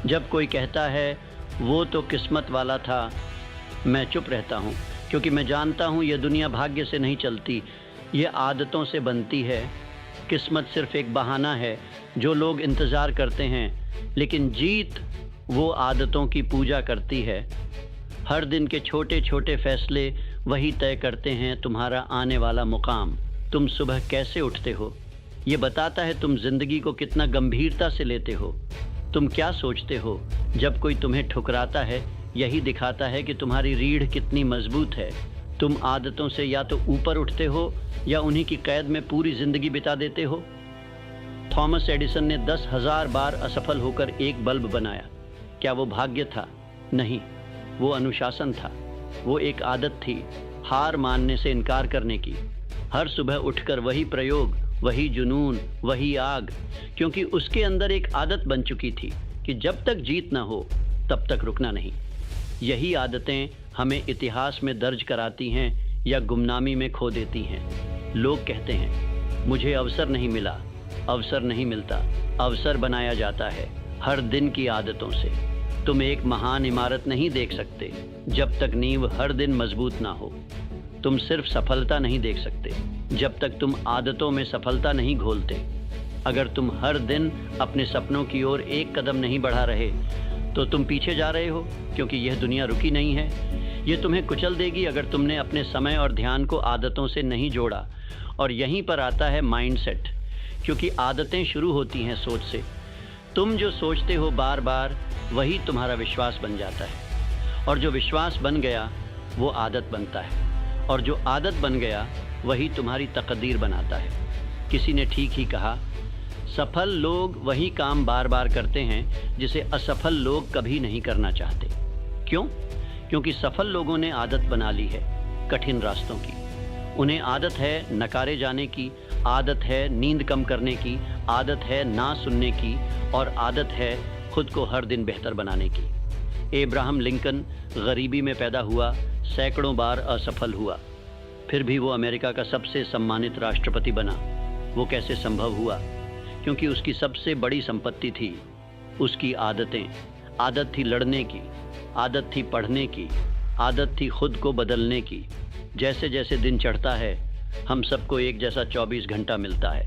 जब कोई कहता है वो तो किस्मत वाला था, मैं चुप रहता हूँ, क्योंकि मैं जानता हूँ ये दुनिया भाग्य से नहीं चलती, ये आदतों से बनती है। किस्मत सिर्फ एक बहाना है जो लोग इंतज़ार करते हैं, लेकिन जीत वो आदतों की पूजा करती है। हर दिन के छोटे छोटे फैसले वही तय करते हैं तुम्हारा आने वाला मुकाम। तुम सुबह कैसे उठते हो ये बताता है तुम ज़िंदगी को कितना गंभीरता से लेते हो। तुम क्या सोचते हो जब कोई तुम्हें ठुकराता है, यही दिखाता है कि तुम्हारी रीढ़ कितनी मजबूत है। तुम आदतों से या तो ऊपर उठते हो या उन्हीं की कैद में पूरी ज़िंदगी बिता देते हो। थॉमस एडिसन ने 10,000 बार असफल होकर एक बल्ब बनाया। क्या वो भाग्य था? नहीं, वो अनुशासन था। वो एक आदत थी, हार मानने से इनकार करने की। हर सुबह उठकर वही प्रयोग, वही जुनून, वही आग, क्योंकि उसके अंदर एक आदत बन चुकी थी कि जब तक जीत ना हो तब तक रुकना नहीं। यही आदतें हमें इतिहास में दर्ज कराती हैं या गुमनामी में खो देती हैं। लोग कहते हैं मुझे अवसर नहीं मिला। अवसर नहीं मिलता, अवसर बनाया जाता है हर दिन की आदतों से। तुम एक महान इमारत नहीं देख सकते जब तक नींव हर दिन मजबूत ना हो। तुम सिर्फ सफलता नहीं देख सकते जब तक तुम आदतों में सफलता नहीं घोलते। अगर तुम हर दिन अपने सपनों की ओर एक कदम नहीं बढ़ा रहे तो तुम पीछे जा रहे हो, क्योंकि यह दुनिया रुकी नहीं है। ये तुम्हें कुचल देगी अगर तुमने अपने समय और ध्यान को आदतों से नहीं जोड़ा। और यहीं पर आता है माइंडसेट, क्योंकि आदतें शुरू होती हैं सोच से। तुम जो सोचते हो बार बार, वही तुम्हारा विश्वास बन जाता है, और जो विश्वास बन गया वो आदत बनता है, और जो आदत बन गया वही तुम्हारी तकदीर बनाता है। किसी ने ठीक ही कहा, सफल लोग वही काम बार बार करते हैं जिसे असफल लोग कभी नहीं करना चाहते। क्यों? क्योंकि सफल लोगों ने आदत बना ली है कठिन रास्तों की। उन्हें आदत है नकारे जाने की, आदत है नींद कम करने की, आदत है ना सुनने की, और आदत है खुद को हर दिन बेहतर बनाने की। एब्राहम लिंकन गरीबी में पैदा हुआ, सैकड़ों बार असफल हुआ, फिर भी वो अमेरिका का सबसे सम्मानित राष्ट्रपति बना। वो कैसे संभव हुआ? क्योंकि उसकी सबसे बड़ी संपत्ति थी उसकी आदतें। आदत थी लड़ने की, आदत थी पढ़ने की, आदत थी खुद को बदलने की। जैसे जैसे दिन चढ़ता है हम सबको एक जैसा 24 घंटा मिलता है,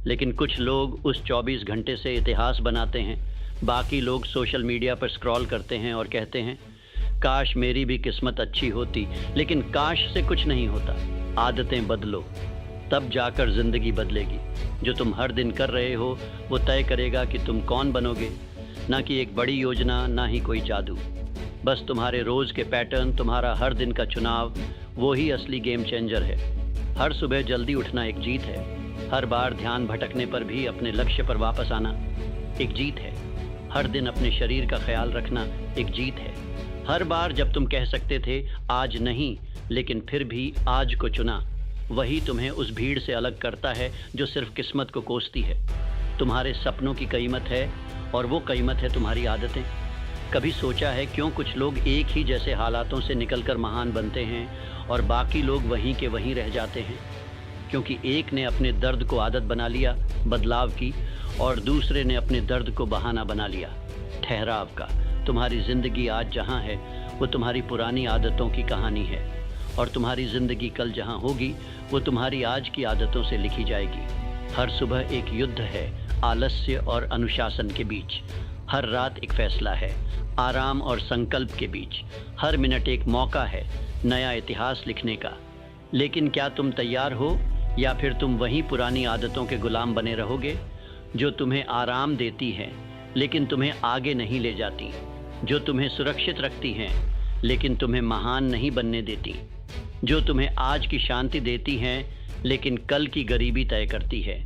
लेकिन कुछ लोग उस 24 घंटे से इतिहास बनाते हैं। बाकी लोग सोशल मीडिया पर स्क्रॉल करते हैं और कहते हैं काश मेरी भी किस्मत अच्छी होती। लेकिन काश से कुछ नहीं होता। आदतें बदलो, तब जाकर ज़िंदगी बदलेगी। जो तुम हर दिन कर रहे हो वो तय करेगा कि तुम कौन बनोगे, ना कि एक बड़ी योजना, ना ही कोई जादू। बस तुम्हारे रोज़ के पैटर्न, तुम्हारा हर दिन का चुनाव, वो ही असली गेम चेंजर है। हर सुबह जल्दी उठना एक जीत है। हर बार ध्यान भटकने पर भी अपने लक्ष्य पर वापस आना एक जीत है। हर दिन अपने शरीर का ख्याल रखना एक जीत है। हर बार जब तुम कह सकते थे आज नहीं, लेकिन फिर भी आज को चुना, वही तुम्हें उस भीड़ से अलग करता है जो सिर्फ किस्मत को कोसती है। तुम्हारे सपनों की कीमत है, और वो कीमत है तुम्हारी आदतें। कभी सोचा है क्यों कुछ लोग एक ही जैसे हालातों से निकलकर महान बनते हैं और बाकी लोग वहीं के वहीं रह जाते हैं? क्योंकि एक ने अपने दर्द को आदत बना लिया बदलाव की, और दूसरे ने अपने दर्द को बहाना बना लिया ठहराव का। तुम्हारी ज़िंदगी आज जहाँ है वो तुम्हारी पुरानी आदतों की कहानी है, और तुम्हारी ज़िंदगी कल जहाँ होगी वो तुम्हारी आज की आदतों से लिखी जाएगी। हर सुबह एक युद्ध है आलस्य और अनुशासन के बीच। हर रात एक फैसला है आराम और संकल्प के बीच। हर मिनट एक मौका है नया इतिहास लिखने का। लेकिन क्या तुम तैयार हो, या फिर तुम वहीं पुरानी आदतों के गुलाम बने रहोगे जो तुम्हें आराम देती हैं लेकिन तुम्हें आगे नहीं ले जाती, जो तुम्हें सुरक्षित रखती हैं लेकिन तुम्हें महान नहीं बनने देती, जो तुम्हें आज की शांति देती हैं लेकिन कल की गरीबी तय करती है।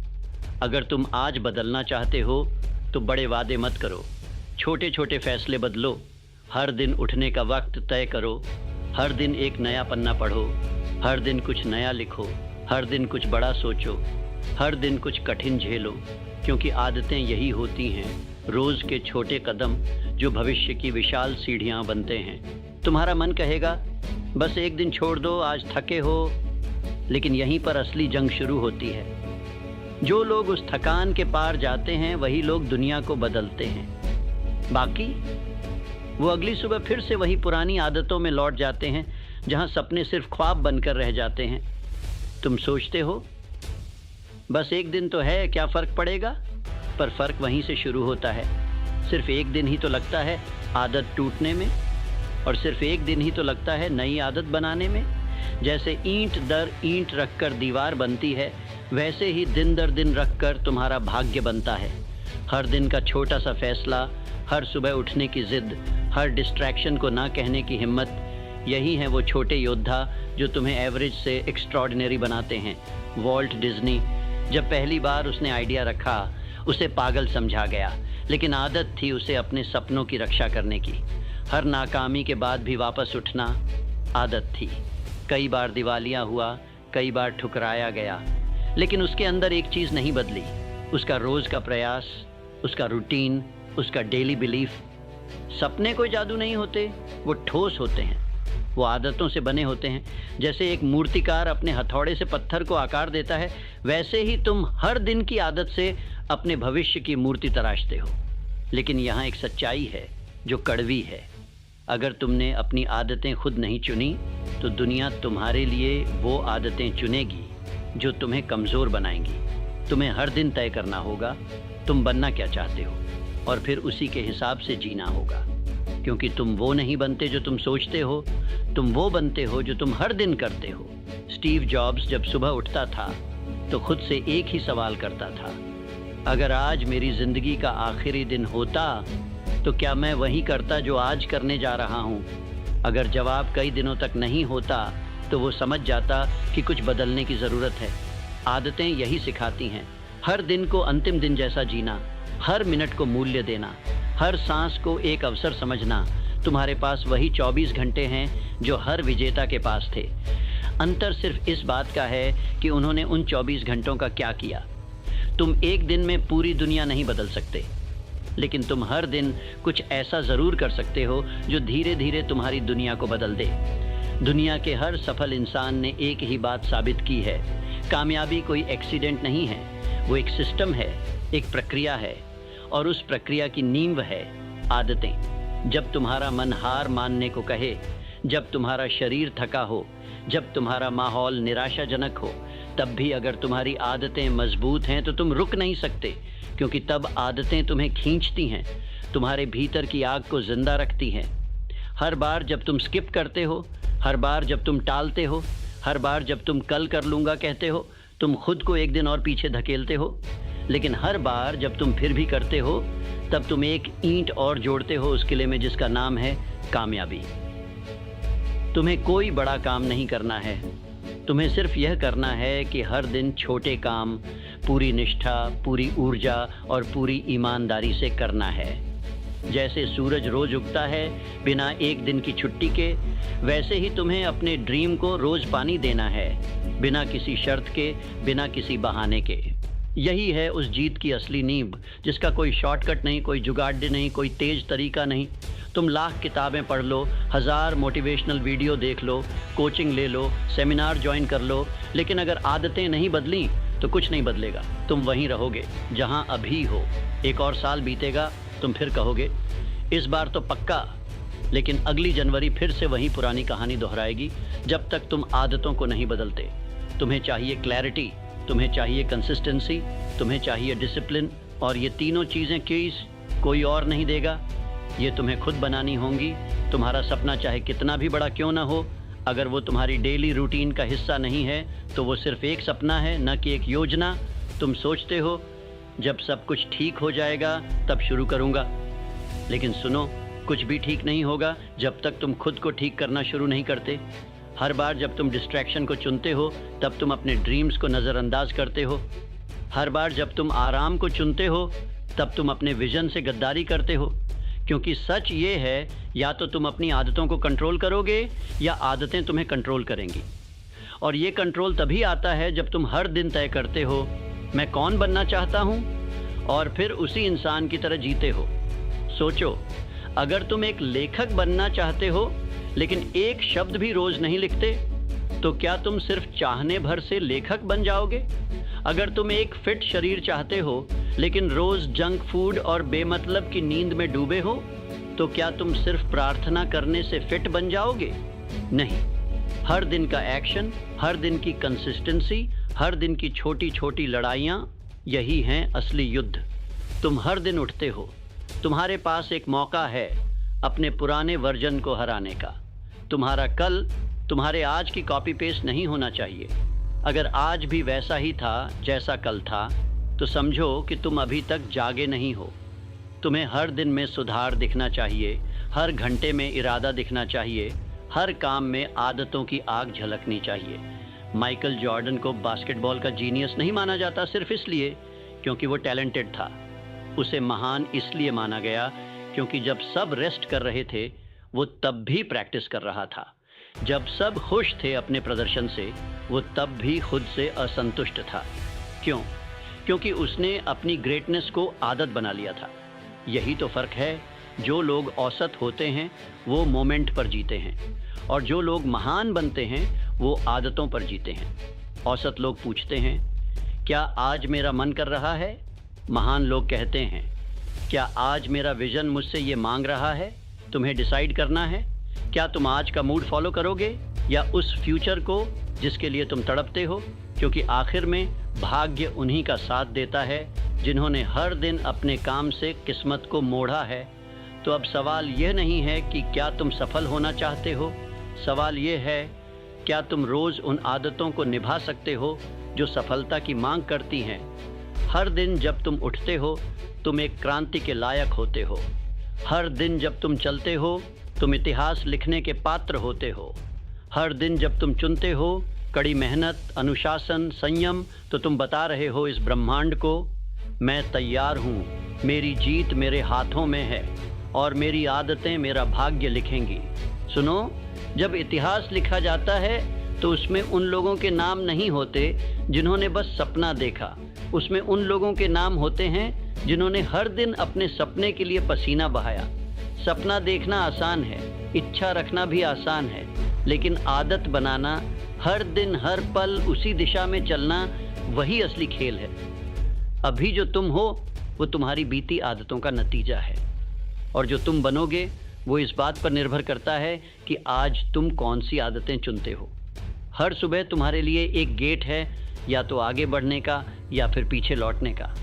अगर तुम आज बदलना चाहते हो तो बड़े वादे मत करो, छोटे छोटे फैसले बदलो। हर दिन उठने का वक्त तय करो, हर दिन एक नया पन्ना पढ़ो, हर दिन कुछ नया लिखो, हर दिन कुछ बड़ा सोचो, हर दिन कुछ कठिन झेलो। क्योंकि आदतें यही होती हैं, रोज़ के छोटे कदम जो भविष्य की विशाल सीढ़ियाँ बनते हैं। तुम्हारा मन कहेगा बस एक दिन छोड़ दो, आज थके हो, लेकिन यहीं पर असली जंग शुरू होती है। जो लोग उस थकान के पार जाते हैं वही लोग दुनिया को बदलते हैं। बाकी वो अगली सुबह फिर से वही पुरानी आदतों में लौट जाते हैं, जहां सपने सिर्फ ख्वाब बनकर रह जाते हैं। तुम सोचते हो बस एक दिन तो है, क्या फ़र्क पड़ेगा, पर फ़र्क वहीं से शुरू होता है। सिर्फ एक दिन ही तो लगता है आदत टूटने में, और सिर्फ एक दिन ही तो लगता है नई आदत बनाने में। जैसे ईंट दर ईंट रखकर दीवार बनती है, वैसे ही दिन दर दिन रखकर तुम्हारा भाग्य बनता है। हर दिन का छोटा सा फैसला, हर सुबह उठने की ज़िद, हर डिस्ट्रैक्शन को ना कहने की हिम्मत, यही है वो छोटे योद्धा जो तुम्हें एवरेज से एक्स्ट्रॉर्डिनरी बनाते हैं। वॉल्ट डिज्नी, जब पहली बार उसने आइडिया रखा, उसे पागल समझा गया, लेकिन आदत थी उसे अपने सपनों की रक्षा करने की। हर नाकामी के बाद भी वापस उठना आदत थी। कई बार दिवालिया हुआ, कई बार ठुकराया गया, लेकिन उसके अंदर एक चीज़ नहीं बदली, उसका रोज़ का प्रयास, उसका रूटीन, उसका डेली बिलीफ। सपने कोई जादू नहीं होते, वो ठोस होते हैं, वो आदतों से बने होते हैं। जैसे एक मूर्तिकार अपने हथौड़े से पत्थर को आकार देता है, वैसे ही तुम हर दिन की आदत से अपने भविष्य की मूर्ति तराशते हो। लेकिन यहाँ एक सच्चाई है जो कड़वी है। अगर तुमने अपनी आदतें खुद नहीं चुनी, तो दुनिया तुम्हारे लिए वो आदतें चुनेगी जो तुम्हें कमज़ोर बनाएंगी। तुम्हें हर दिन तय करना होगा तुम बनना क्या चाहते हो, और फिर उसी के हिसाब से जीना होगा। क्योंकि तुम वो नहीं बनते जो तुम सोचते हो, तुम वो बनते हो जो तुम हर दिन करते हो। स्टीव जॉब्स जब सुबह उठता था तो खुद से एक ही सवाल करता था, अगर आज मेरी ज़िंदगी का आखिरी दिन होता तो क्या मैं वही करता जो आज करने जा रहा हूँ। अगर जवाब कई दिनों तक नहीं होता तो वो समझ जाता कि कुछ बदलने की ज़रूरत है। आदतें यही सिखाती हैं, हर दिन को अंतिम दिन जैसा जीना, हर मिनट को मूल्य देना, हर सांस को एक अवसर समझना। तुम्हारे पास वही 24 घंटे हैं जो हर विजेता के पास थे। अंतर सिर्फ इस बात का है कि उन्होंने उन 24 घंटों का क्या किया। तुम एक दिन में पूरी दुनिया नहीं बदल सकते, लेकिन तुम हर दिन कुछ ऐसा ज़रूर कर सकते हो जो धीरे धीरे तुम्हारी दुनिया को बदल दे। दुनिया के हर सफल इंसान ने एक ही बात साबित की है, कामयाबी कोई एक्सीडेंट नहीं है, वो एक सिस्टम है, एक प्रक्रिया है, और उस प्रक्रिया की नींव है आदतें। जब तुम्हारा मन हार मानने को कहे, जब तुम्हारा शरीर थका हो, जब तुम्हारा माहौल निराशाजनक हो, तब भी अगर तुम्हारी आदतें मजबूत हैं तो तुम रुक नहीं सकते, क्योंकि तब आदतें तुम्हें खींचती हैं, तुम्हारे भीतर की आग को जिंदा रखती हैं। हर बार जब तुम स्किप करते हो, हर बार जब तुम टालते हो, हर बार जब तुम कल कर लूँगा कहते हो, तुम खुद को एक दिन और पीछे धकेलते हो। लेकिन हर बार जब तुम फिर भी करते हो, तब तुम एक ईंट और जोड़ते हो उस किले में जिसका नाम है कामयाबी। तुम्हें कोई बड़ा काम नहीं करना है, तुम्हें सिर्फ यह करना है कि हर दिन छोटे काम पूरी निष्ठा, पूरी ऊर्जा और पूरी ईमानदारी से करना है। जैसे सूरज रोज उगता है बिना एक दिन की छुट्टी के, वैसे ही तुम्हें अपने ड्रीम को रोज पानी देना है, बिना किसी शर्त के, बिना किसी बहाने के। यही है उस जीत की असली नींव, जिसका कोई शॉर्टकट नहीं, कोई जुगाड़ नहीं, कोई तेज तरीका नहीं। तुम लाख किताबें पढ़ लो, 1000 मोटिवेशनल वीडियो देख लो, कोचिंग ले लो, सेमिनार ज्वाइन कर लो, लेकिन अगर आदतें नहीं बदली तो कुछ नहीं बदलेगा। तुम वहीं रहोगे जहां अभी हो। एक और साल बीतेगा, तुम फिर कहोगे इस बार तो पक्का, लेकिन अगली जनवरी फिर से वही पुरानी कहानी दोहराएगी जब तक तुम आदतों को नहीं बदलते। तुम्हें चाहिए क्लैरिटी, तुम्हें चाहिए कंसिस्टेंसी, तुम्हें चाहिए डिसिप्लिन, और ये तीनों चीज़ें कोई और नहीं देगा, ये तुम्हें खुद बनानी होंगी। तुम्हारा सपना चाहे कितना भी बड़ा क्यों ना हो, अगर वो तुम्हारी डेली रूटीन का हिस्सा नहीं है तो वो सिर्फ एक सपना है, न कि एक योजना। तुम सोचते हो जब सब कुछ ठीक हो जाएगा तब शुरू करूँगा, लेकिन सुनो, कुछ भी ठीक नहीं होगा जब तक तुम खुद को ठीक करना शुरू नहीं करते। हर बार जब तुम डिस्ट्रैक्शन को चुनते हो तब तुम अपने ड्रीम्स को नज़रअंदाज करते हो। हर बार जब तुम आराम को चुनते हो तब तुम अपने विजन से गद्दारी करते हो। क्योंकि सच ये है, या तो तुम अपनी आदतों को कंट्रोल करोगे या आदतें तुम्हें कंट्रोल करेंगी। और ये कंट्रोल तभी आता है जब तुम हर दिन तय करते हो मैं कौन बनना चाहता हूँ, और फिर उसी इंसान की तरह जीते हो। सोचो, अगर तुम एक लेखक बनना चाहते हो लेकिन एक शब्द भी रोज नहीं लिखते, तो क्या तुम सिर्फ चाहने भर से लेखक बन जाओगे? अगर तुम एक फिट शरीर चाहते हो लेकिन रोज जंक फूड और बेमतलब की नींद में डूबे हो, तो क्या तुम सिर्फ प्रार्थना करने से फिट बन जाओगे? नहीं। हर दिन का एक्शन, हर दिन की कंसिस्टेंसी, हर दिन की छोटी छोटी लड़ाइयाँ, यही हैं असली युद्ध। तुम हर दिन उठते हो, तुम्हारे पास एक मौका है अपने पुराने वर्जन को हराने का। तुम्हारा कल तुम्हारे आज की कॉपी पेस्ट नहीं होना चाहिए। अगर आज भी वैसा ही था जैसा कल था, तो समझो कि तुम अभी तक जागे नहीं हो। तुम्हें हर दिन में सुधार दिखना चाहिए, हर घंटे में इरादा दिखना चाहिए, हर काम में आदतों की आग झलकनी चाहिए। माइकल जॉर्डन को बास्केटबॉल का जीनियस नहीं माना जाता सिर्फ इसलिए क्योंकि वो टैलेंटेड था। उसे महान इसलिए माना गया क्योंकि जब सब रेस्ट कर रहे थे, वो तब भी प्रैक्टिस कर रहा था। जब सब खुश थे अपने प्रदर्शन से, वो तब भी खुद से असंतुष्ट था। क्यों? क्योंकि उसने अपनी ग्रेटनेस को आदत बना लिया था। यही तो फ़र्क है। जो लोग औसत होते हैं वो मोमेंट पर जीते हैं, और जो लोग महान बनते हैं वो आदतों पर जीते हैं। औसत लोग पूछते हैं, क्या आज मेरा मन कर रहा है? महान लोग कहते हैं, क्या आज मेरा विजन मुझसे ये मांग रहा है? तुम्हें डिसाइड करना है, क्या तुम आज का मूड फॉलो करोगे या उस फ्यूचर को जिसके लिए तुम तड़पते हो? क्योंकि आखिर में भाग्य उन्हीं का साथ देता है जिन्होंने हर दिन अपने काम से किस्मत को मोड़ा है। तो अब सवाल यह नहीं है कि क्या तुम सफल होना चाहते हो, सवाल यह है क्या तुम रोज़ उन आदतों को निभा सकते हो जो सफलता की मांग करती हैं। हर दिन जब तुम उठते हो, तुम एक क्रांति के लायक होते हो। हर दिन जब तुम चलते हो, तुम इतिहास लिखने के पात्र होते हो। हर दिन जब तुम चुनते हो कड़ी मेहनत, अनुशासन, संयम, तो तुम बता रहे हो इस ब्रह्मांड को, मैं तैयार हूँ, मेरी जीत मेरे हाथों में है और मेरी आदतें मेरा भाग्य लिखेंगी। सुनो, जब इतिहास लिखा जाता है तो उसमें उन लोगों के नाम नहीं होते जिन्होंने बस सपना देखा, उसमें उन लोगों के नाम होते हैं जिन्होंने हर दिन अपने सपने के लिए पसीना बहाया। सपना देखना आसान है, इच्छा रखना भी आसान है, लेकिन आदत बनाना, हर दिन हर पल उसी दिशा में चलना, वही असली खेल है। अभी जो तुम हो वो तुम्हारी बीती आदतों का नतीजा है, और जो तुम बनोगे वो इस बात पर निर्भर करता है कि आज तुम कौन सी आदतें चुनते हो। हर सुबह तुम्हारे लिए एक गेट है, या तो आगे बढ़ने का या फिर पीछे लौटने का।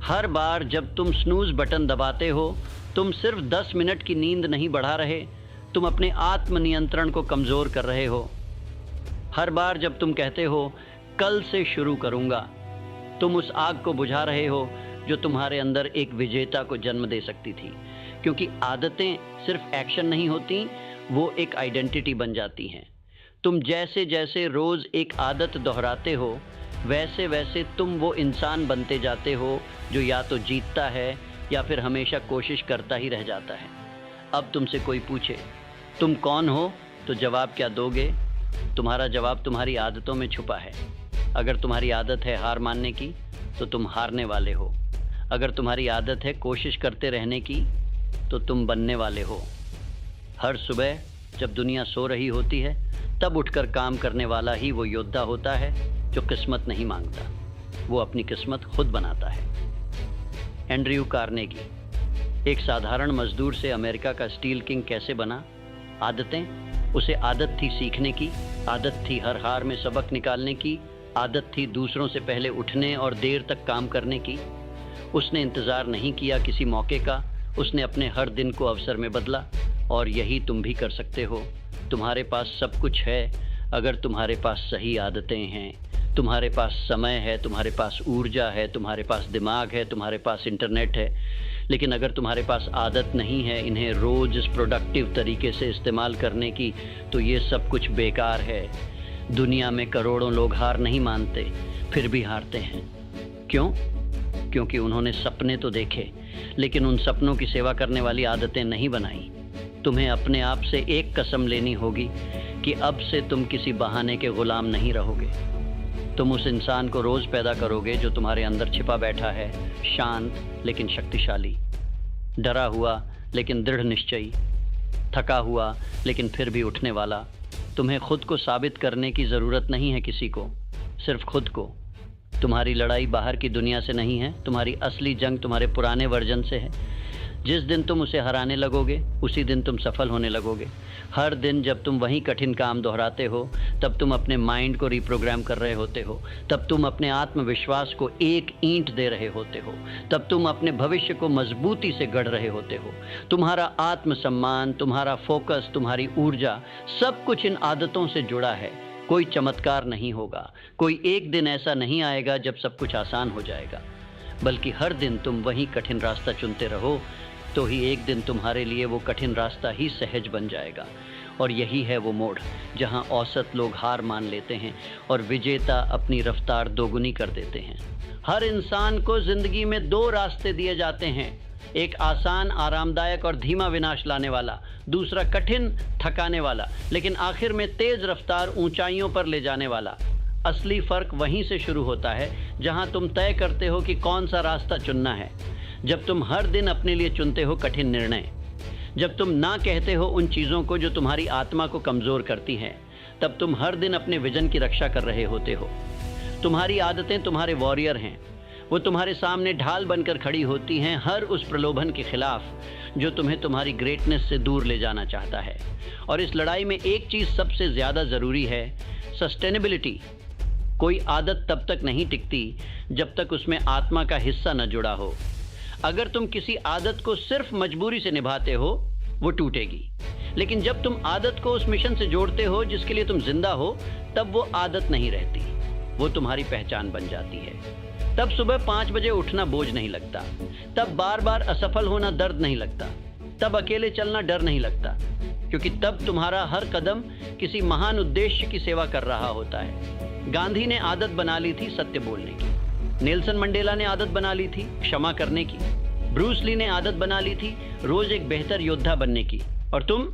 हर बार जब तुम स्नूज़ बटन दबाते हो, तुम सिर्फ 10 मिनट की नींद नहीं बढ़ा रहे, तुम अपने आत्मनियंत्रण को कमज़ोर कर रहे हो। हर बार जब तुम कहते हो कल से शुरू करूँगा, तुम उस आग को बुझा रहे हो जो तुम्हारे अंदर एक विजेता को जन्म दे सकती थी। क्योंकि आदतें सिर्फ एक्शन नहीं होती, वो एक आइडेंटिटी बन जाती हैं। तुम जैसे जैसे रोज़ एक आदत दोहराते हो, वैसे वैसे तुम वो इंसान बनते जाते हो जो या तो जीतता है या फिर हमेशा कोशिश करता ही रह जाता है। अब तुमसे कोई पूछे तुम कौन हो, तो जवाब क्या दोगे? तुम्हारा जवाब तुम्हारी आदतों में छुपा है। अगर तुम्हारी आदत है हार मानने की, तो तुम हारने वाले हो। अगर तुम्हारी आदत है कोशिश करते रहने की, तो तुम बनने वाले हो। हर सुबह जब दुनिया सो रही होती है, तब उठकर काम करने वाला ही वो योद्धा होता है जो किस्मत नहीं मांगता, वो अपनी किस्मत खुद बनाता है। Andrew Carnegie. एक साधारण मजदूर से अमेरिका का स्टील किंग कैसे बना? आदतें। उसे आदत थी सीखने की, आदत थी हर हार में सबक निकालने की, आदत थी दूसरों से पहले उठने और देर तक काम करने की। उसने इंतज़ार नहीं किया किसी मौके का, उसने अपने हर दिन को अवसर में बदला। और यही तुम भी कर सकते हो। तुम्हारे पास सब कुछ है अगर तुम्हारे पास सही आदतें हैं। तुम्हारे पास समय है, तुम्हारे पास ऊर्जा है, तुम्हारे पास दिमाग है, तुम्हारे पास इंटरनेट है। लेकिन अगर तुम्हारे पास आदत नहीं है इन्हें रोज़ प्रोडक्टिव तरीके से इस्तेमाल करने की, तो ये सब कुछ बेकार है। दुनिया में करोड़ों लोग हार नहीं मानते, फिर भी हारते हैं। क्यों? क्योंकि उन्होंने सपने तो देखे, लेकिन उन सपनों की सेवा करने वाली आदतें नहीं बनाई। तुम्हें अपने आप से एक कसम लेनी होगी कि अब से तुम किसी बहाने के गुलाम नहीं रहोगे। तुम उस इंसान को रोज़ पैदा करोगे जो तुम्हारे अंदर छिपा बैठा है, शांत लेकिन शक्तिशाली, डरा हुआ लेकिन दृढ़ निश्चयी, थका हुआ लेकिन फिर भी उठने वाला। तुम्हें खुद को साबित करने की ज़रूरत नहीं है किसी को, सिर्फ खुद को। तुम्हारी लड़ाई बाहर की दुनिया से नहीं है, तुम्हारी असली जंग तुम्हारे पुराने वर्जन से है। जिस दिन तुम उसे हराने लगोगे उसी दिन तुम सफल होने लगोगे। हर दिन जब तुम वही कठिन काम दोहराते हो तब तुम अपने माइंड को रिप्रोग्राम कर रहे होते हो, तब तुम अपने आत्मविश्वास को एक ईंट दे रहे होते हो, तब तुम अपने भविष्य को मजबूती से गढ़ रहे होते हो। तुम्हारा आत्मसम्मान, तुम्हारा फोकस, तुम्हारी ऊर्जा, सब कुछ इन आदतों से जुड़ा है। कोई चमत्कार नहीं होगा, कोई एक दिन ऐसा नहीं आएगा जब सब कुछ आसान हो जाएगा, बल्कि हर दिन तुम वही कठिन रास्ता चुनते रहो तो ही एक दिन तुम्हारे लिए वो कठिन रास्ता ही सहज बन जाएगा। और यही है वो मोड़ जहां औसत लोग हार मान लेते हैं और विजेता अपनी रफ्तार दोगुनी कर देते हैं। हर इंसान को जिंदगी में दो रास्ते दिए जाते हैं, एक आसान, आरामदायक और धीमा विनाश लाने वाला, दूसरा कठिन, थकाने वाला, लेकिन आखिर में तेज रफ्तार ऊंचाइयों पर ले जाने वाला। असली फर्क वहीं से शुरू होता है जहां तुम तय करते हो कि कौन सा रास्ता चुनना है। जब तुम हर दिन अपने लिए चुनते हो कठिन निर्णय, जब तुम ना कहते हो उन चीज़ों को जो तुम्हारी आत्मा को कमज़ोर करती हैं, तब तुम हर दिन अपने विजन की रक्षा कर रहे होते हो। तुम्हारी आदतें तुम्हारे वॉरियर हैं, वो तुम्हारे सामने ढाल बनकर खड़ी होती हैं हर उस प्रलोभन के खिलाफ जो तुम्हें तुम्हारी ग्रेटनेस से दूर ले जाना चाहता है। और इस लड़ाई में एक चीज़ सबसे ज़्यादा ज़रूरी है, सस्टेनेबिलिटी। कोई आदत तब तक नहीं टिकती जब तक उसमें आत्मा का हिस्सा न जुड़ा हो। अगर तुम किसी आदत को सिर्फ मजबूरी से निभाते हो वो टूटेगी, लेकिन जब तुम आदत को उस मिशन से जोड़ते हो जिसके लिए तुम जिंदा हो, तब वो आदत नहीं रहती, वो तुम्हारी पहचान बन जाती है। तब सुबह 5 बजे उठना बोझ नहीं लगता, तब बार बार असफल होना दर्द नहीं लगता, तब अकेले चलना डर नहीं लगता, क्योंकि तब तुम्हारा हर कदम किसी महान उद्देश्य की सेवा कर रहा होता है। गांधी ने आदत बना ली थी सत्य बोलने की, नेल्सन मंडेला ने आदत बना ली थी क्षमा करने की, ब्रूस ली ने आदत बना ली थी रोज एक बेहतर योद्धा बनने की। और तुम,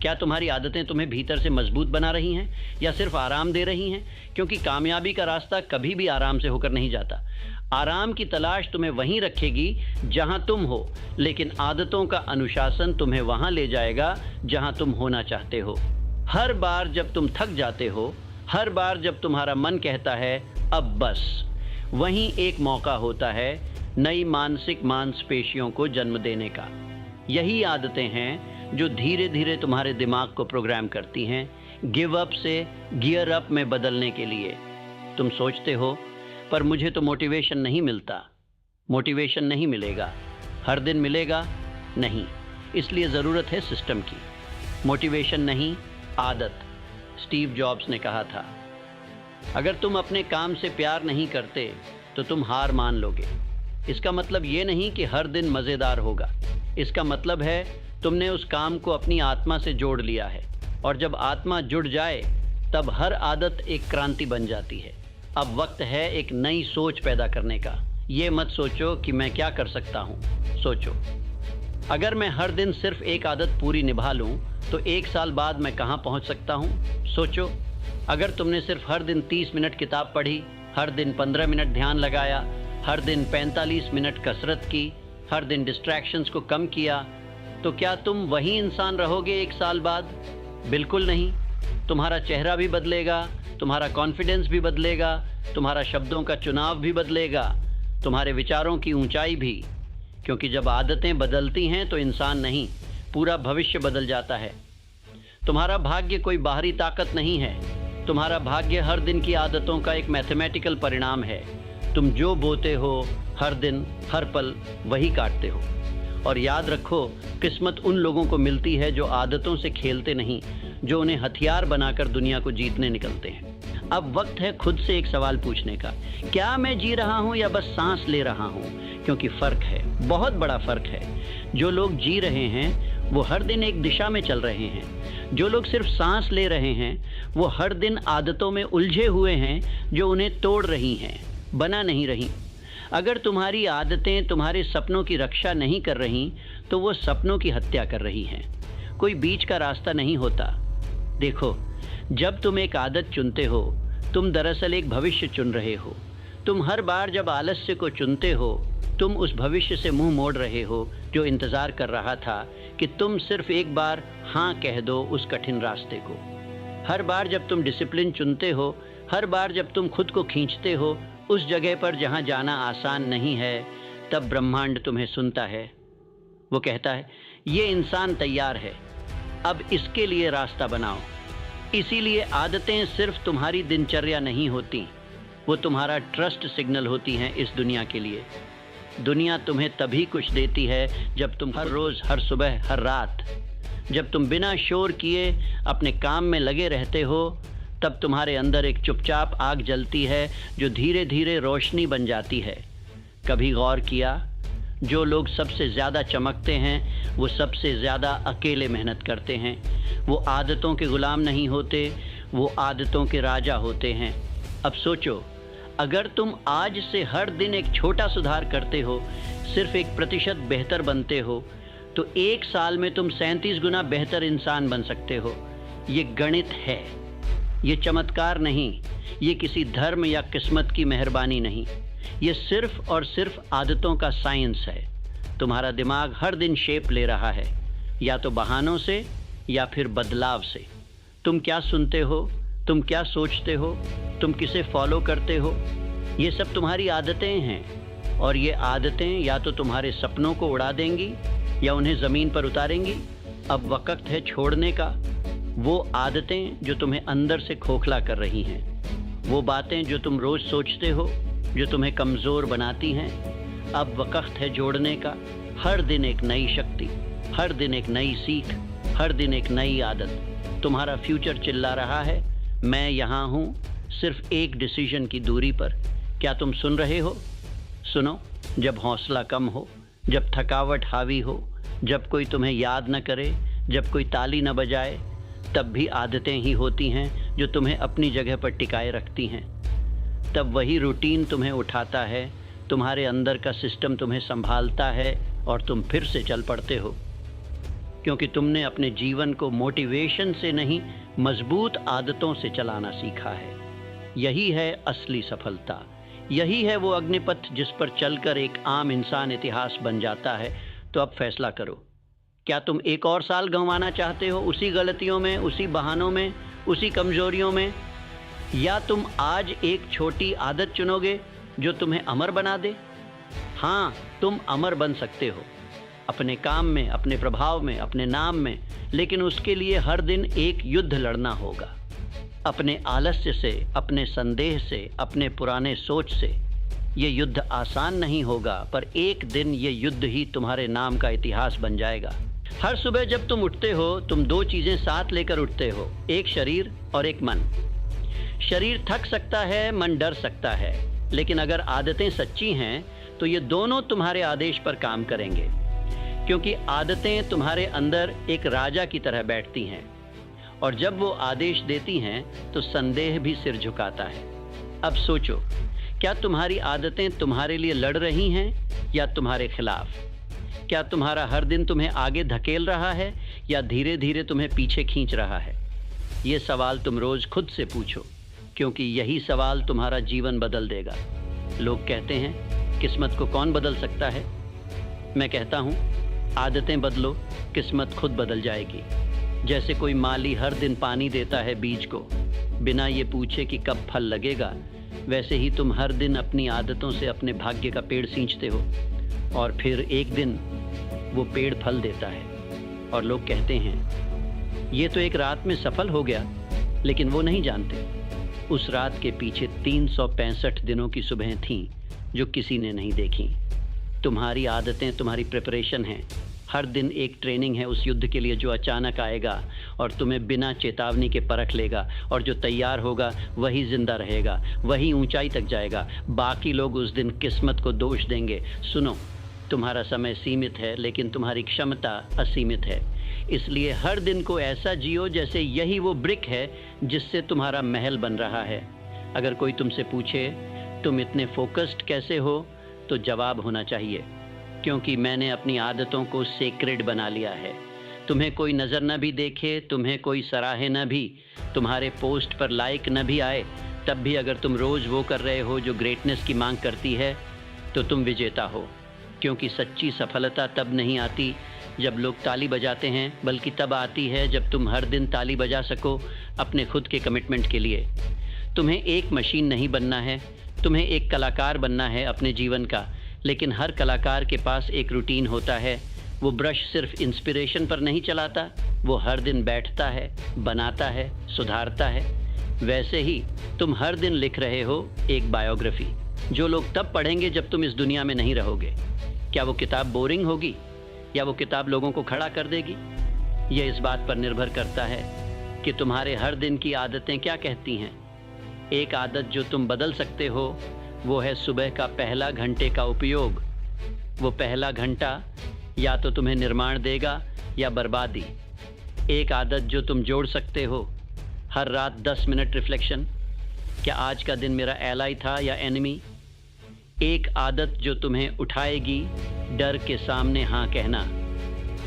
क्या तुम्हारी आदतें तुम्हें भीतर से मजबूत बना रही हैं या सिर्फ आराम दे रही हैं? क्योंकि कामयाबी का रास्ता कभी भी आराम से होकर नहीं जाता। आराम की तलाश तुम्हें वहीं रखेगी जहां तुम हो, लेकिन आदतों का अनुशासन तुम्हें वहां ले जाएगा जहां तुम होना चाहते हो। हर बार जब तुम थक जाते हो, हर बार जब तुम्हारा मन कहता है अब बस, वहीं एक मौका होता है नई मानसिक मांसपेशियों को जन्म देने का। यही आदतें हैं जो धीरे धीरे तुम्हारे दिमाग को प्रोग्राम करती हैं गिव अप से गियर अप में बदलने के लिए। तुम सोचते हो पर मुझे तो मोटिवेशन नहीं मिलता। मोटिवेशन नहीं मिलेगा, हर दिन मिलेगा नहीं, इसलिए ज़रूरत है सिस्टम की। मोटिवेशन नहीं, आदत। स्टीव जॉब्स ने कहा था, अगर तुम अपने काम से प्यार नहीं करते तो तुम हार मान लोगे। इसका मतलब ये नहीं कि हर दिन मज़ेदार होगा, इसका मतलब है तुमने उस काम को अपनी आत्मा से जोड़ लिया है, और जब आत्मा जुड़ जाए तब हर आदत एक क्रांति बन जाती है। अब वक्त है एक नई सोच पैदा करने का। ये मत सोचो कि मैं क्या कर सकता हूँ, सोचो अगर मैं हर दिन सिर्फ एक आदत पूरी निभा लूँ तो 1 साल बाद मैं कहाँ पहुँच सकता हूँ। सोचो अगर तुमने सिर्फ हर दिन 30 मिनट किताब पढ़ी, हर दिन 15 मिनट ध्यान लगाया, हर दिन 45 मिनट कसरत की, हर दिन डिस्ट्रैक्शंस को कम किया, तो क्या तुम वही इंसान रहोगे 1 साल बाद? बिल्कुल नहीं। तुम्हारा चेहरा भी बदलेगा, तुम्हारा कॉन्फिडेंस भी बदलेगा, तुम्हारा शब्दों का चुनाव भी बदलेगा, तुम्हारे विचारों की ऊंचाई भी। क्योंकि जब आदतें बदलती हैं तो इंसान नहीं, पूरा भविष्य बदल जाता है। तुम्हारा भाग्य कोई बाहरी ताकत नहीं है, तुम्हारा भाग्य हर दिन की आदतों का एक मैथमेटिकल परिणाम है। तुम जो बोते हो हर दिन हर पल वही काटते हो। और याद रखो, किस्मत उन लोगों को मिलती है जो आदतों से खेलते नहीं, जो उन्हें हथियार बनाकर दुनिया को जीतने निकलते हैं। अब वक्त है खुद से एक सवाल पूछने का, क्या मैं जी रहा हूँ या बस सांस ले रहा हूँ? क्योंकि फ़र्क है, बहुत बड़ा फ़र्क है। जो लोग जी रहे हैं वो हर दिन एक दिशा में चल रहे हैं, जो लोग सिर्फ सांस ले रहे हैं वो हर दिन आदतों में उलझे हुए हैं जो उन्हें तोड़ रही हैं, बना नहीं रही। अगर तुम्हारी आदतें तुम्हारे सपनों की रक्षा नहीं कर रही तो वो सपनों की हत्या कर रही हैं। कोई बीच का रास्ता नहीं होता। देखो, जब तुम एक आदत चुनते हो तुम दरअसल एक भविष्य चुन रहे हो। तुम हर बार जब आलस्य को चुनते हो तुम उस भविष्य से मुंह मोड़ रहे हो जो इंतज़ार कर रहा था कि तुम सिर्फ एक बार हाँ कह दो उस कठिन रास्ते को। हर बार जब तुम डिसिप्लिन चुनते हो, हर बार जब तुम खुद को खींचते हो उस जगह पर जहाँ जाना आसान नहीं है, तब ब्रह्मांड तुम्हें सुनता है। वो कहता है, ये इंसान तैयार है, अब इसके लिए रास्ता बनाओ। इसीलिए आदतें सिर्फ तुम्हारी दिनचर्या नहीं होती, वो तुम्हारा ट्रस्ट सिग्नल होती हैं इस दुनिया के लिए। दुनिया तुम्हें तभी कुछ देती है जब तुम हर रोज़, हर सुबह, हर रात, जब तुम बिना शोर किए अपने काम में लगे रहते हो, तब तुम्हारे अंदर एक चुपचाप आग जलती है जो धीरे धीरे रोशनी बन जाती है। कभी गौर किया, जो लोग सबसे ज़्यादा चमकते हैं वो सबसे ज़्यादा अकेले मेहनत करते हैं। वो आदतों के ग़ुलाम नहीं होते, वो आदतों के राजा होते हैं। अब सोचो, अगर तुम आज से हर दिन एक छोटा सुधार करते हो, सिर्फ 1% बेहतर बनते हो, तो 1 साल में तुम 37 गुना बेहतर इंसान बन सकते हो। ये गणित है, ये चमत्कार नहीं, ये किसी धर्म या किस्मत की मेहरबानी नहीं, ये सिर्फ और सिर्फ आदतों का साइंस है। तुम्हारा दिमाग हर दिन शेप ले रहा है, या तो बहानों से या फिर बदलाव से। तुम क्या सुनते हो, तुम क्या सोचते हो, तुम किसे फॉलो करते हो, ये सब तुम्हारी आदतें हैं। और ये आदतें या तो तुम्हारे सपनों को उड़ा देंगी या उन्हें ज़मीन पर उतारेंगी। अब वक्त है छोड़ने का। वो आदतें जो तुम्हें अंदर से खोखला कर रही हैं, वो बातें जो तुम रोज़ सोचते हो, जो तुम्हें कमज़ोर बनाती हैं, अब वक्त है जोड़ने का। हर दिन एक नई शक्ति, हर दिन एक नई सीख, हर दिन एक नई आदत। तुम्हारा फ्यूचर चिल्ला रहा है, मैं यहाँ हूँ, सिर्फ एक डिसीजन की दूरी पर। क्या तुम सुन रहे हो? सुनो, जब हौसला कम हो, जब थकावट हावी हो, जब कोई तुम्हें याद न करे, जब कोई ताली न बजाए, तब भी आदतें ही होती हैं जो तुम्हें अपनी जगह पर टिकाए रखती हैं। तब वही रूटीन तुम्हें उठाता है, तुम्हारे अंदर का सिस्टम तुम्हें संभालता है और तुम फिर से चल पड़ते हो, क्योंकि तुमने अपने जीवन को मोटिवेशन से नहीं, मजबूत आदतों से चलाना सीखा है। यही है असली सफलता, यही है वो अग्निपथ जिस पर चलकर एक आम इंसान इतिहास बन जाता है। तो अब फैसला करो, क्या तुम एक और साल गंवाना चाहते हो उसी गलतियों में, उसी बहानों में, उसी कमजोरियों में, या तुम आज एक छोटी आदत चुनोगे जो तुम्हें अमर बना दे? हाँ, तुम अमर बन सकते हो, अपने काम में, अपने प्रभाव में, अपने नाम में, लेकिन उसके लिए हर दिन एक युद्ध लड़ना होगा। अपने आलस्य से, अपने संदेह से, अपने पुराने सोच से। ये युद्ध आसान नहीं होगा, पर एक दिन ये युद्ध ही तुम्हारे नाम का इतिहास बन जाएगा। हर सुबह जब तुम उठते हो, तुम 2 चीज़ें साथ लेकर उठते हो, एक शरीर और एक मन। शरीर थक सकता है, मन डर सकता है, लेकिन अगर आदतें सच्ची हैं तो ये दोनों तुम्हारे आदेश पर काम करेंगे, क्योंकि आदतें तुम्हारे अंदर एक राजा की तरह बैठती हैं, और जब वो आदेश देती हैं तो संदेह भी सिर झुकाता है। अब सोचो, क्या तुम्हारी आदतें तुम्हारे लिए लड़ रही हैं या तुम्हारे खिलाफ? क्या तुम्हारा हर दिन तुम्हें आगे धकेल रहा है या धीरे धीरे तुम्हें पीछे खींच रहा है? ये सवाल तुम रोज़ खुद से पूछो, क्योंकि यही सवाल तुम्हारा जीवन बदल देगा। लोग कहते हैं, किस्मत को कौन बदल सकता है? मैं कहता हूँ, आदतें बदलो, किस्मत खुद बदल जाएगी। जैसे कोई माली हर दिन पानी देता है बीज को, बिना ये पूछे कि कब फल लगेगा, वैसे ही तुम हर दिन अपनी आदतों से अपने भाग्य का पेड़ सींचते हो, और फिर एक दिन वो पेड़ फल देता है। और लोग कहते हैं, ये तो एक रात में सफल हो गया, लेकिन वो नहीं जानते, उस रात के पीछे 365 दिनों की सुबहें थीं जो किसी ने नहीं देखी। तुम्हारी आदतें तुम्हारी प्रिपरेशन हैं। हर दिन एक ट्रेनिंग है उस युद्ध के लिए जो अचानक आएगा और तुम्हें बिना चेतावनी के परख लेगा, और जो तैयार होगा वही जिंदा रहेगा, वही ऊंचाई तक जाएगा। बाकी लोग उस दिन किस्मत को दोष देंगे। सुनो, तुम्हारा समय सीमित है, लेकिन तुम्हारी क्षमता असीमित है। इसलिए हर दिन को ऐसा जियो जैसे यही वो ब्रिक है जिससे तुम्हारा महल बन रहा है। अगर कोई तुमसे पूछे तुम इतने फोकस्ड कैसे हो, तो जवाब होना चाहिए, क्योंकि मैंने अपनी आदतों को सेक्रेड बना लिया है। तुम्हें कोई नज़र न भी देखे, तुम्हें कोई सराहे न भी, तुम्हारे पोस्ट पर लाइक न भी आए, तब भी अगर तुम रोज़ वो कर रहे हो जो ग्रेटनेस की मांग करती है, तो तुम विजेता हो। क्योंकि सच्ची सफलता तब नहीं आती जब लोग ताली बजाते हैं, बल्कि तब आती है जब तुम हर दिन ताली बजा सको अपने खुद के कमिटमेंट के लिए। तुम्हें एक मशीन नहीं बनना है, तुम्हें एक कलाकार बनना है अपने जीवन का, लेकिन हर कलाकार के पास एक रूटीन होता है। वो ब्रश सिर्फ इंस्पिरेशन पर नहीं चलाता, वो हर दिन बैठता है, बनाता है, सुधारता है। वैसे ही तुम हर दिन लिख रहे हो एक बायोग्राफी, जो लोग तब पढ़ेंगे जब तुम इस दुनिया में नहीं रहोगे। क्या वो किताब बोरिंग होगी या वो किताब लोगों को खड़ा कर देगी? ये इस बात पर निर्भर करता है कि तुम्हारे हर दिन की आदतें क्या कहती हैं। एक आदत जो तुम बदल सकते हो वो है सुबह का पहला घंटे का उपयोग। वो पहला घंटा या तो तुम्हें निर्माण देगा या बर्बादी। एक आदत जो तुम जोड़ सकते हो, हर रात 10 मिनट रिफ्लेक्शन, क्या आज का दिन मेरा एलाई था या एनिमी। एक आदत जो तुम्हें उठाएगी डर के सामने हाँ कहना।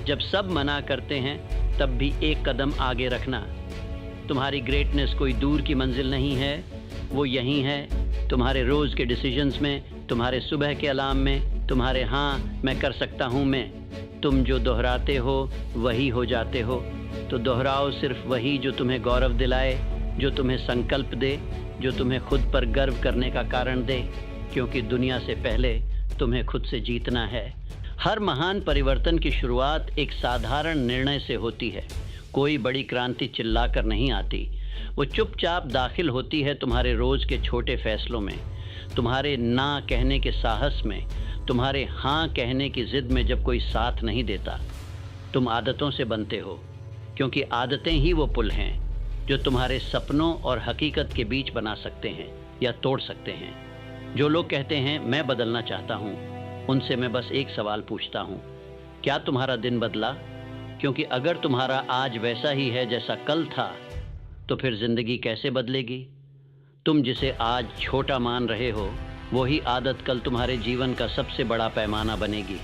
जब सब मना करते हैं तब भी एक कदम आगे रखना। तुम्हारी ग्रेटनेस कोई दूर की मंजिल नहीं है, वो यहीं है, तुम्हारे रोज़ के डिसीजंस में, तुम्हारे सुबह के अलार्म में, तुम्हारे हाँ मैं कर सकता हूँ में। तुम जो दोहराते हो वही हो जाते हो। तो दोहराओ सिर्फ वही जो तुम्हें गौरव दिलाए, जो तुम्हें संकल्प दे, जो तुम्हें खुद पर गर्व करने का कारण दे, क्योंकि दुनिया से पहले तुम्हें खुद से जीतना है। हर महान परिवर्तन की शुरुआत एक साधारण निर्णय से होती है। कोई बड़ी क्रांति चिल्लाकर नहीं आती, वो चुपचाप दाखिल होती है तुम्हारे रोज़ के छोटे फैसलों में, तुम्हारे ना कहने के साहस में, तुम्हारे हाँ कहने की ज़िद में। जब कोई साथ नहीं देता, तुम आदतों से बनते हो, क्योंकि आदतें ही वो पुल हैं जो तुम्हारे सपनों और हकीकत के बीच बना सकते हैं या तोड़ सकते हैं। जो लोग कहते हैं मैं बदलना चाहता हूँ, उनसे मैं बस एक सवाल पूछता हूँ, क्या तुम्हारा दिन बदला? क्योंकि अगर तुम्हारा आज वैसा ही है जैसा कल था, तो फिर ज़िंदगी कैसे बदलेगी? तुम जिसे आज छोटा मान रहे हो, वही आदत कल तुम्हारे जीवन का सबसे बड़ा पैमाना बनेगी।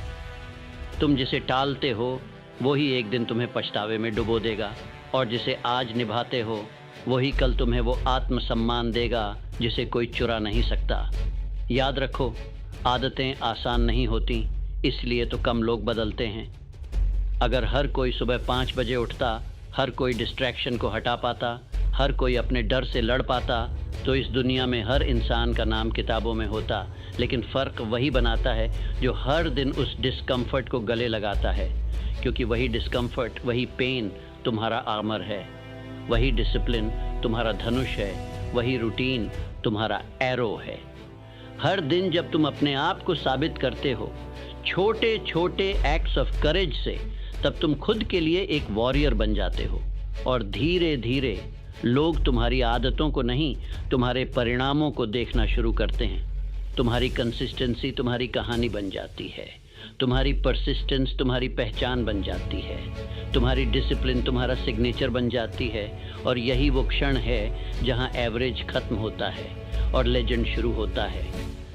तुम जिसे टालते हो वही एक दिन तुम्हें पछतावे में डुबो देगा, और जिसे आज निभाते हो वही कल तुम्हें वो आत्मसम्मान देगा जिसे कोई चुरा नहीं सकता। याद रखो, आदतें आसान नहीं होती, इसलिए तो कम लोग बदलते हैं। अगर हर कोई सुबह 5 बजे उठता, हर कोई डिस्ट्रैक्शन को हटा पाता, हर कोई अपने डर से लड़ पाता, तो इस दुनिया में हर इंसान का नाम किताबों में होता। लेकिन फ़र्क वही बनाता है जो हर दिन उस डिस्कम्फर्ट को गले लगाता है, क्योंकि वही डिस्कम्फर्ट, वही पेन तुम्हारा आर्मर है, वही डिसिप्लिन तुम्हारा धनुष है, वही रूटीन तुम्हारा एरो है। हर दिन जब तुम अपने आप को साबित करते हो छोटे छोटे एक्ट्स ऑफ करेज से, तब तुम खुद के लिए एक वॉरियर बन जाते हो, और धीरे धीरे लोग तुम्हारी आदतों को नहीं, तुम्हारे परिणामों को देखना शुरू करते हैं। तुम्हारी कंसिस्टेंसी तुम्हारी कहानी बन जाती है, तुम्हारी परसिस्टेंस तुम्हारी पहचान बन जाती है, तुम्हारी डिसिप्लिन तुम्हारा सिग्नेचर बन जाती है। और यही वो क्षण है जहां एवरेज खत्म होता है और लेजेंड शुरू होता है।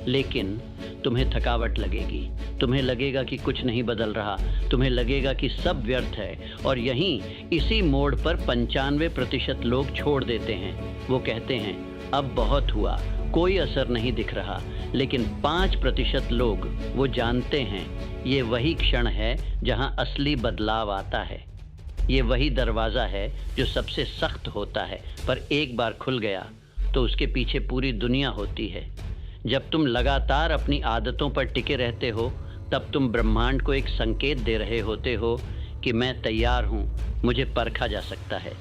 लेकिन तुम्हें थकावट लगेगी, तुम्हें लगेगा कि कुछ नहीं बदल रहा, तुम्हें लगेगा कि सब व्यर्थ है। और यहीं इसी मोड़ पर 95% लोग छोड़ देते हैं। वो कहते हैं अब बहुत हुआ, कोई असर नहीं दिख रहा। लेकिन 5% लोग वो जानते हैं ये वही क्षण है जहां असली बदलाव आता है। ये वही दरवाज़ा है जो सबसे सख्त होता है, पर एक बार खुल गया तो उसके पीछे पूरी दुनिया होती है। जब तुम लगातार अपनी आदतों पर टिके रहते हो, तब तुम ब्रह्मांड को एक संकेत दे रहे होते हो कि मैं तैयार हूँ, मुझे परखा जा सकता है।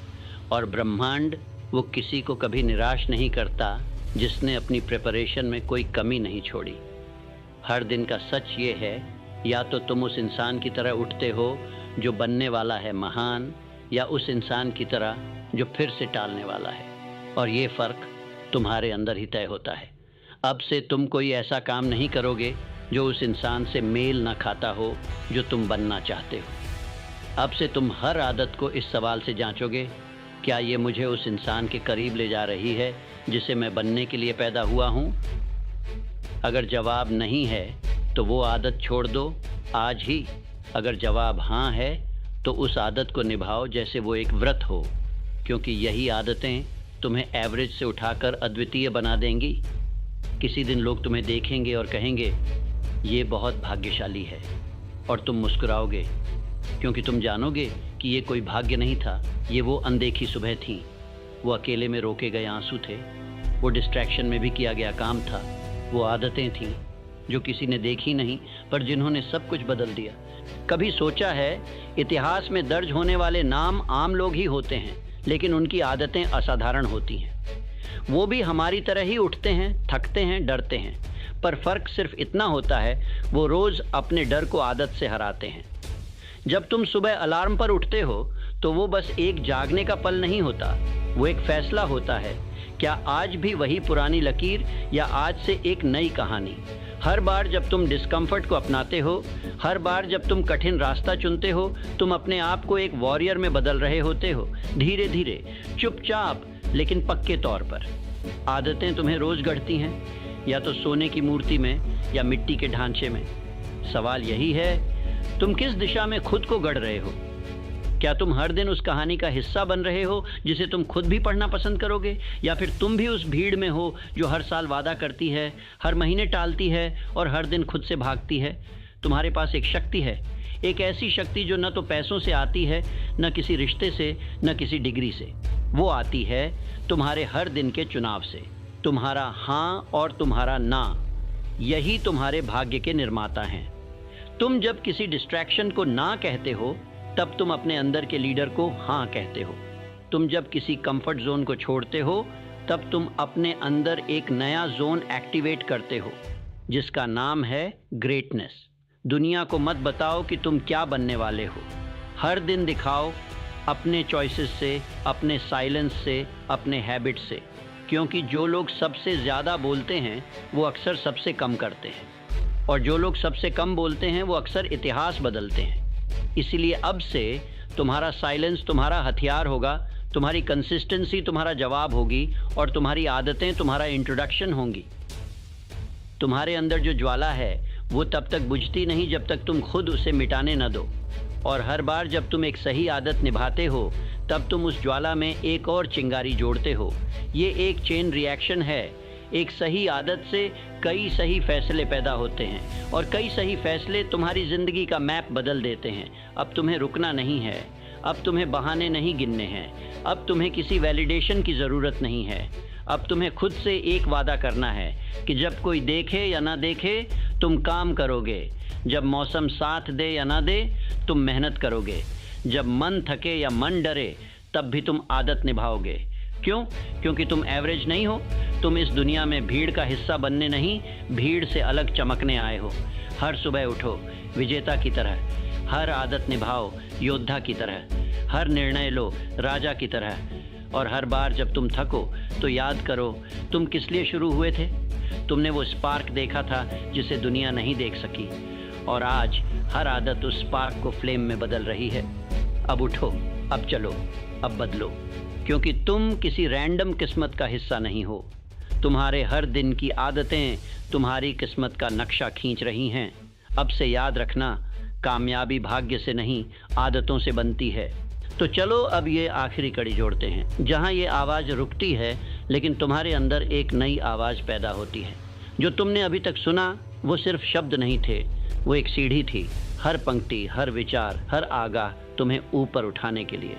और ब्रह्मांड वो किसी को कभी निराश नहीं करता जिसने अपनी प्रिपरेशन में कोई कमी नहीं छोड़ी। हर दिन का सच ये है, या तो तुम उस इंसान की तरह उठते हो जो बनने वाला है महान, या उस इंसान की तरह जो फिर से टालने वाला है। और ये फ़र्क तुम्हारे अंदर ही तय होता है। अब से तुम कोई ऐसा काम नहीं करोगे जो उस इंसान से मेल ना खाता हो जो तुम बनना चाहते हो। अब से तुम हर आदत को इस सवाल से जांचोगे, क्या ये मुझे उस इंसान के करीब ले जा रही है जिसे मैं बनने के लिए पैदा हुआ हूँ? अगर जवाब नहीं है तो वो आदत छोड़ दो आज ही। अगर जवाब हाँ है तो उस आदत को निभाओ जैसे वो एक व्रत हो, क्योंकि यही आदतें तुम्हें एवरेज से उठाकर अद्वितीय बना देंगी। किसी दिन लोग तुम्हें देखेंगे और कहेंगे ये बहुत भाग्यशाली है, और तुम मुस्कुराओगे, क्योंकि तुम जानोगे कि ये कोई भाग्य नहीं था, ये वो अनदेखी सुबह थी, वो अकेले में रोके गए आंसू थे, वो डिस्ट्रैक्शन में भी किया गया काम था, वो आदतें थीं जो किसी ने देखी नहीं, पर जिन्होंने सब कुछ बदल दिया। कभी सोचा है, इतिहास में दर्ज होने वाले नाम आम लोग ही होते हैं, लेकिन उनकी आदतें असाधारण होती हैं। वो भी हमारी तरह ही उठते हैं, थकते हैं, डरते हैं, पर फ़र्क सिर्फ इतना होता है, वो रोज़ अपने डर को आदत से हराते हैं। जब तुम सुबह अलार्म पर उठते हो तो वो बस एक जागने का पल नहीं होता, वो एक फैसला होता है। क्या आज भी वही पुरानी लकीर या आज से एक नई कहानी? हर बार जब तुम डिस्कम्फर्ट को अपनाते हो, हर बार जब तुम कठिन रास्ता चुनते हो, तुम अपने आप को एक वॉरियर में बदल रहे होते हो, धीरे धीरे, चुपचाप, लेकिन पक्के तौर पर। आदतें तुम्हें रोज़ गढ़ती हैं, या तो सोने की मूर्ति में या मिट्टी के ढांचे में। सवाल यही है, तुम किस दिशा में खुद को गढ़ रहे हो? क्या तुम हर दिन उस कहानी का हिस्सा बन रहे हो जिसे तुम खुद भी पढ़ना पसंद करोगे, या फिर तुम भी उस भीड़ में हो जो हर साल वादा करती है, हर महीने टालती है और हर दिन खुद से भागती है? तुम्हारे पास एक शक्ति है, एक ऐसी शक्ति जो न तो पैसों से आती है, न किसी रिश्ते से, न किसी डिग्री से। वो आती है तुम्हारे हर दिन के चुनाव से। तुम्हारा हाँ और तुम्हारा ना, यही तुम्हारे भाग्य के निर्माता हैं। तुम जब किसी डिस्ट्रैक्शन को ना कहते हो, तब तुम अपने अंदर के लीडर को हाँ कहते हो। तुम जब किसी कंफर्ट जोन को छोड़ते हो, तब तुम अपने अंदर एक नया जोन एक्टिवेट करते हो, जिसका नाम है ग्रेटनेस। दुनिया को मत बताओ कि तुम क्या बनने वाले हो। हर दिन दिखाओ, अपने चॉइसेस से, अपने साइलेंस से, अपने हैबिट से। क्योंकि जो लोग सबसे ज़्यादा बोलते हैं वो अक्सर सबसे कम करते हैं, और जो लोग सबसे कम बोलते हैं वो अक्सर इतिहास बदलते हैं। इसीलिए अब से तुम्हारा साइलेंस तुम्हारा हथियार होगा, तुम्हारी कंसिस्टेंसी तुम्हारा जवाब होगी, और तुम्हारी आदतें तुम्हारा इंट्रोडक्शन होंगी। तुम्हारे अंदर जो ज्वाला है वो तब तक बुझती नहीं जब तक तुम खुद उसे मिटाने न दो। और हर बार जब तुम एक सही आदत निभाते हो, तब तुम उस ज्वाला में एक और चिंगारी जोड़ते हो। ये एक चेन रिएक्शन है। एक सही आदत से कई सही फैसले पैदा होते हैं, और कई सही फैसले तुम्हारी ज़िंदगी का मैप बदल देते हैं। अब तुम्हें रुकना नहीं है, अब तुम्हें बहाने नहीं गिनने हैं, अब तुम्हें किसी वैलिडेशन की ज़रूरत नहीं है। अब तुम्हें खुद से एक वादा करना है कि जब कोई देखे या ना देखे, तुम काम करोगे। जब मौसम साथ दे या ना दे, तुम मेहनत करोगे। जब मन थके या मन डरे, तब भी तुम आदत निभाओगे। क्यों? क्योंकि तुम एवरेज नहीं हो। तुम इस दुनिया में भीड़ का हिस्सा बनने नहीं, भीड़ से अलग चमकने आए हो। हर सुबह उठो विजेता की तरह, हर आदत निभाओ योद्धा की तरह, हर निर्णय लो राजा की तरह, और हर बार जब तुम थको तो याद करो तुम किस लिए शुरू हुए थे। तुमने वो स्पार्क देखा था जिसे दुनिया नहीं देख सकी, और आज हर आदत उस स्पार्क को फ्लेम में बदल रही है। अब उठो, अब चलो, अब बदलो, क्योंकि तुम किसी रैंडम किस्मत का हिस्सा नहीं हो। तुम्हारे हर दिन की आदतें तुम्हारी किस्मत का नक्शा खींच रही हैं। अब से याद रखना, कामयाबी भाग्य से नहीं, आदतों से बनती है। तो चलो अब ये आखिरी कड़ी जोड़ते हैं, जहाँ ये आवाज़ रुकती है, लेकिन तुम्हारे अंदर एक नई आवाज़ पैदा होती है। जो तुमने अभी तक सुना वो सिर्फ शब्द नहीं थे, वो एक सीढ़ी थी। हर पंक्ति, हर विचार, हर आगाह तुम्हें ऊपर उठाने के लिए।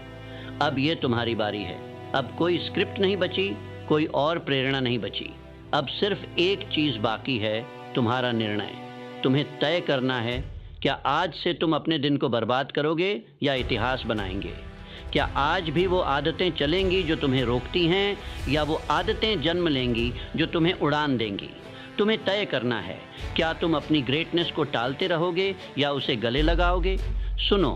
अब ये तुम्हारी बारी है। अब कोई स्क्रिप्ट नहीं बची, कोई और प्रेरणा नहीं बची। अब सिर्फ एक चीज़ बाकी है, तुम्हारा निर्णय। तुम्हें तय करना है, क्या आज से तुम अपने दिन को बर्बाद करोगे या इतिहास बनाएंगे? क्या आज भी वो आदतें चलेंगी जो तुम्हें रोकती हैं, या वो आदतें जन्म लेंगी जो तुम्हें उड़ान देंगी? तुम्हें तय करना है, क्या तुम अपनी ग्रेटनेस को टालते रहोगे या उसे गले लगाओगे? सुनो,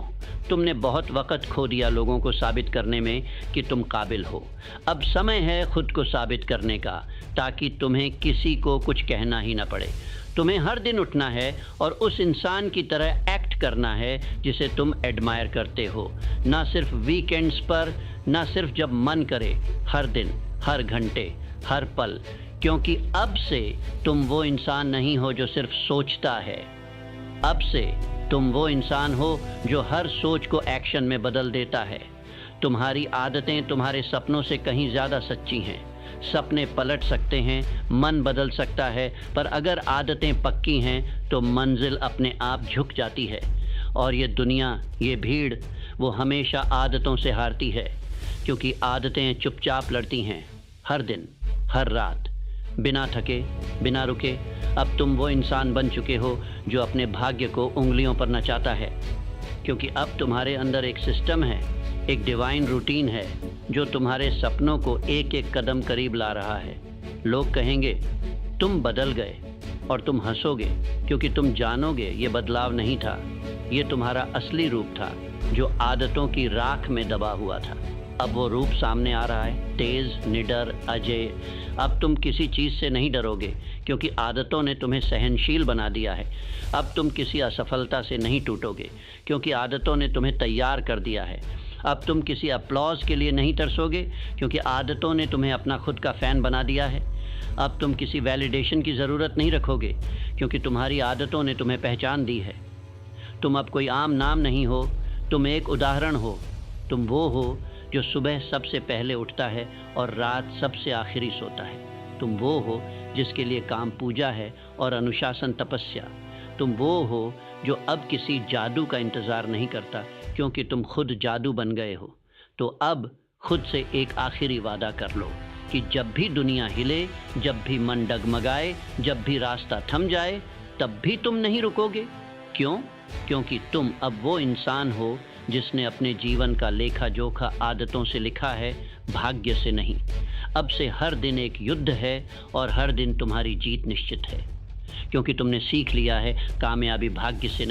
तुमने बहुत वक्त खो दिया लोगों को साबित करने में कि तुम काबिल हो। अब समय है खुद को साबित करने का, ताकि तुम्हें किसी को कुछ कहना ही ना पड़े। तुम्हें हर दिन उठना है और उस इंसान की तरह एक्ट करना है जिसे तुम एडमायर करते हो। ना सिर्फ वीकेंड्स पर, ना सिर्फ जब मन करे, हर दिन, हर घंटे, हर पल। क्योंकि अब से तुम वो इंसान नहीं हो जो सिर्फ सोचता है। अब से तुम वो इंसान हो जो हर सोच को एक्शन में बदल देता है। तुम्हारी आदतें तुम्हारे सपनों से कहीं ज़्यादा सच्ची हैं। सपने पलट सकते हैं, मन बदल सकता है, पर अगर आदतें पक्की हैं तो मंजिल अपने आप झुक जाती है। और ये दुनिया, ये भीड़, वो हमेशा आदतों से हारती है, क्योंकि आदतें चुपचाप लड़ती हैं, हर दिन, हर रात। बिना थके, बिना रुके। अब तुम वो इंसान बन चुके हो जो अपने भाग्य को उंगलियों पर नचाता है, क्योंकि अब तुम्हारे अंदर एक सिस्टम है, एक डिवाइन रूटीन है जो तुम्हारे सपनों को एक एक कदम करीब ला रहा है। लोग कहेंगे तुम बदल गए, और तुम हंसोगे क्योंकि तुम जानोगे ये बदलाव नहीं था, ये तुम्हारा असली रूप था जो आदतों की राख में दबा हुआ था। अब वो रूप सामने आ रहा है, तेज, निडर, अजय। अब तुम किसी चीज़ से नहीं डरोगे क्योंकि आदतों ने तुम्हें सहनशील बना दिया है। अब तुम किसी असफलता से नहीं टूटोगे क्योंकि आदतों ने तुम्हें तैयार कर दिया है। अब तुम किसी अपलॉज के लिए नहीं तरसोगे क्योंकि आदतों ने तुम्हें अपना खुद का फ़ैन बना दिया है। अब तुम किसी वैलिडेशन की ज़रूरत नहीं रखोगे क्योंकि तुम्हारी आदतों ने तुम्हें पहचान दी है। तुम अब कोई आम नाम नहीं हो, तुम एक उदाहरण हो। तुम वो हो जो सुबह सबसे पहले उठता है और रात सबसे आखिरी सोता है। तुम वो हो जिसके लिए काम पूजा है और अनुशासन तपस्या। तुम वो हो जो अब किसी जादू का इंतज़ार नहीं करता क्योंकि तुम खुद जादू बन गए हो। तो अब खुद से एक आखिरी वादा कर लो कि जब भी दुनिया हिले, जब भी मन डगमगाए, जब भी रास्ता थम जाए, तब भी तुम नहीं रुकोगे। क्यों? क्योंकि तुम अब वो इंसान हो जिसने अपने जीवन का लेखा जोखा आदतों से लिखा है, भाग्य से नहीं। अब से हर दिन एक युद्ध है और हर दिन तुम्हारी जीत निश्चित है, क्योंकि तुमने सीख लिया है कामयाबी भाग्य से नहीं।